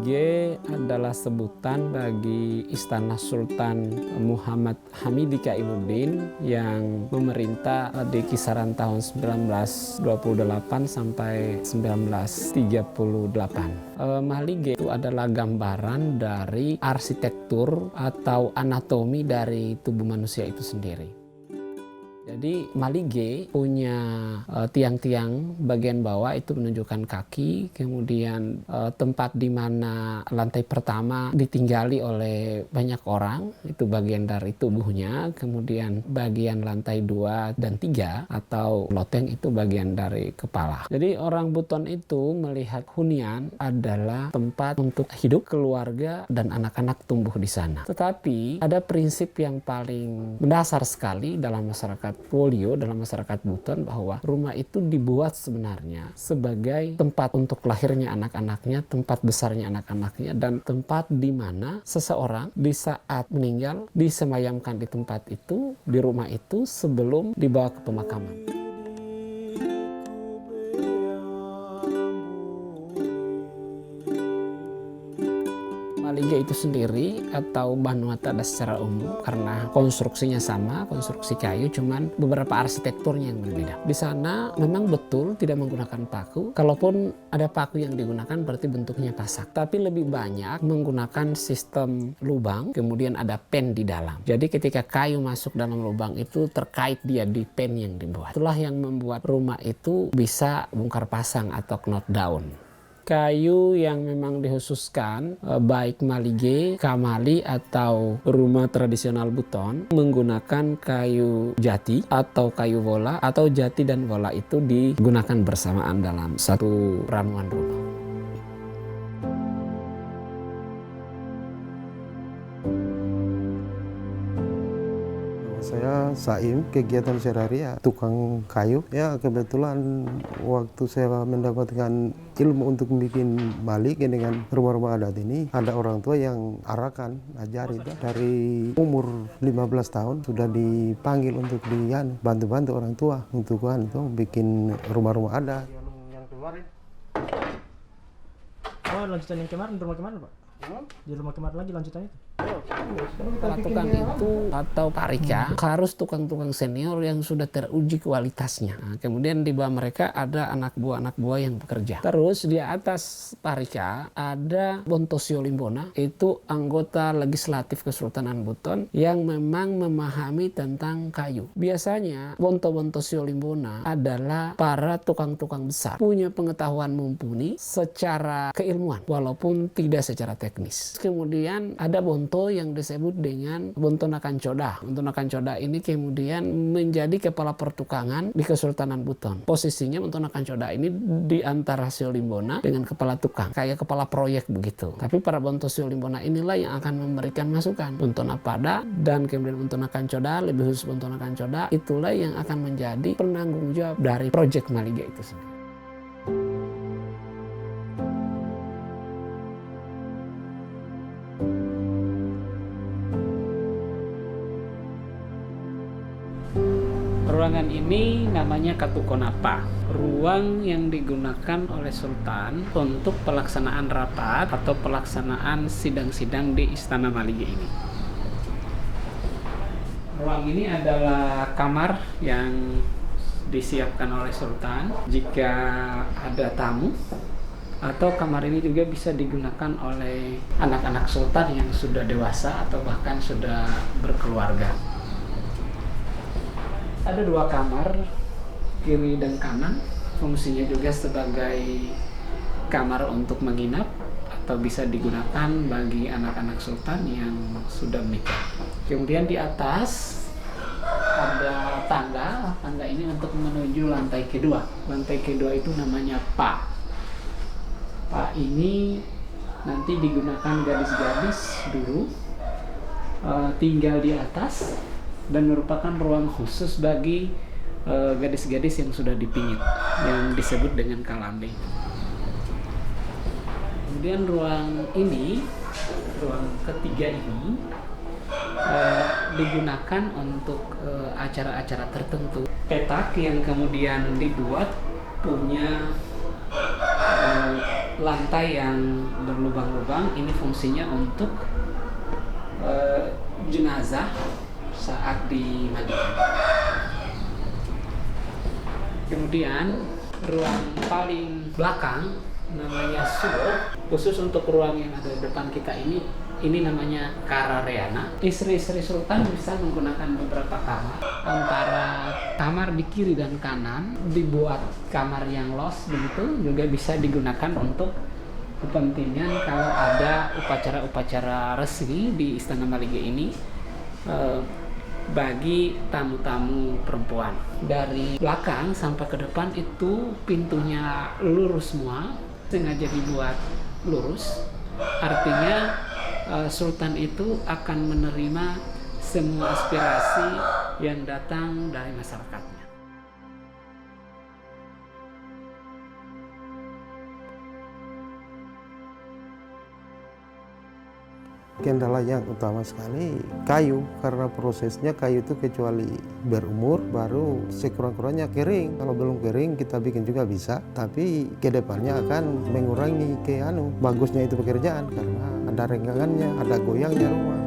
Malige adalah sebutan bagi Istana Sultan Muhammad Hamidi-Kaimuddin yang memerintah di kisaran tahun 1928 sampai 1938. Malige itu adalah gambaran dari arsitektur atau anatomi dari tubuh manusia itu sendiri. Jadi Malige punya tiang-tiang bagian bawah itu menunjukkan kaki, kemudian tempat di mana lantai pertama ditinggali oleh banyak orang, itu bagian dari tubuhnya, kemudian bagian lantai 2 dan 3 atau loteng itu bagian dari kepala. Jadi orang Buton itu melihat hunian adalah tempat untuk hidup, keluarga, dan anak-anak tumbuh di sana. Tetapi ada prinsip yang paling mendasar sekali dalam masyarakat Wolio, dalam masyarakat Buton, bahwa rumah itu dibuat sebenarnya sebagai tempat untuk lahirnya anak-anaknya, tempat besarnya anak-anaknya, dan tempat di mana seseorang di saat meninggal disemayamkan di tempat itu, di rumah itu, sebelum dibawa ke pemakaman. Malige itu sendiri atau Bhanuatada secara umum karena konstruksinya sama, konstruksi kayu, cuman beberapa arsitekturnya yang berbeda. Di sana memang betul tidak menggunakan paku. Kalaupun ada paku yang digunakan berarti bentuknya pasak. Tapi lebih banyak menggunakan sistem lubang, kemudian ada pen di dalam. Jadi ketika kayu masuk dalam lubang itu terkait dia di pen yang dibuat. Itulah yang membuat rumah itu bisa bongkar pasang atau knot down. Kayu yang memang dikhususkan baik Malige, Kamali atau rumah tradisional Buton menggunakan kayu jati atau kayu wola, atau jati dan wola itu digunakan bersamaan dalam satu ramuan rumah. Saya Saim, kegiatan sehari-hari ya tukang kayu. Ya kebetulan waktu saya mendapatkan ilmu untuk bikin balik dengan rumah-rumah adat ini, ada orang tua yang arakan, ajari. Dari umur 15 tahun sudah dipanggil untuk bantu-bantu orang tua untuk bikin rumah-rumah adat. Yang kemarin. Oh, lanjutan yang kemarin, rumah kemarin Pak? Di rumah kemarin lagi lanjutannya itu? Tukang itu atau parika harus tukang-tukang senior yang sudah teruji kualitasnya. Nah, kemudian di bawah mereka ada anak buah yang bekerja. Terus di atas parika ada Bontosio Limbona, itu anggota legislatif Kesultanan Buton yang memang memahami tentang kayu. Biasanya Bontosio Limbona adalah para tukang-tukang besar, punya pengetahuan mumpuni secara keilmuan walaupun tidak secara teknis. Kemudian ada Bonto yang disebut dengan Bonto Nakancoda. Bonto Nakancoda ini kemudian menjadi kepala pertukangan di Kesultanan Buton. Posisinya Bonto Nakancoda ini di antara Sio Limbona dengan kepala tukang, kayak kepala proyek begitu. Tapi para Bonto Sio Limbona inilah yang akan memberikan masukan. Bonto Napada dan kemudian Bonto Nakancoda, lebih khusus Bonto Nakancoda, itulah yang akan menjadi penanggung jawab dari proyek Malige itu sendiri. Ruangan ini namanya Katukonapa, ruang yang digunakan oleh Sultan untuk pelaksanaan rapat atau pelaksanaan sidang-sidang di Istana Malige ini. Ruang ini adalah kamar yang disiapkan oleh Sultan jika ada tamu, atau kamar ini juga bisa digunakan oleh anak-anak Sultan yang sudah dewasa atau bahkan sudah berkeluarga. Ada dua kamar, kiri dan kanan, fungsinya juga sebagai kamar untuk menginap atau bisa digunakan bagi anak-anak sultan yang sudah menikah. Kemudian di atas ada tangga ini untuk menuju lantai kedua. Lantai kedua itu namanya Pa. Pa ini nanti digunakan gadis-gadis dulu tinggal di atas, dan merupakan ruang khusus bagi gadis-gadis yang sudah dipingit, yang disebut dengan kalambe. Kemudian ruang ketiga ini digunakan untuk acara-acara tertentu. Petak yang kemudian dibuat punya lantai yang berlubang-lubang ini fungsinya untuk jenazah saat dimandikan. Kemudian ruang paling belakang namanya sub, khusus untuk ruang yang ada di depan kita ini namanya Karareana. Istri-istri sultan bisa menggunakan beberapa kamar. Antara kamar di kiri dan kanan dibuat kamar yang los begitu, juga bisa digunakan untuk kepentingan kalau ada upacara-upacara resmi di Istana Malige ini bagi tamu-tamu perempuan. Dari belakang sampai ke depan itu pintunya lurus semua, sengaja dibuat lurus. Artinya Sultan itu akan menerima semua aspirasi yang datang dari masyarakatnya. Kendala yang utama sekali kayu, karena prosesnya kayu itu kecuali berumur baru sekurang-kurangnya kering. Kalau belum kering kita bikin juga bisa, tapi kedepannya akan mengurangi bagusnya itu pekerjaan karena ada renggangannya, ada goyangnya rumah.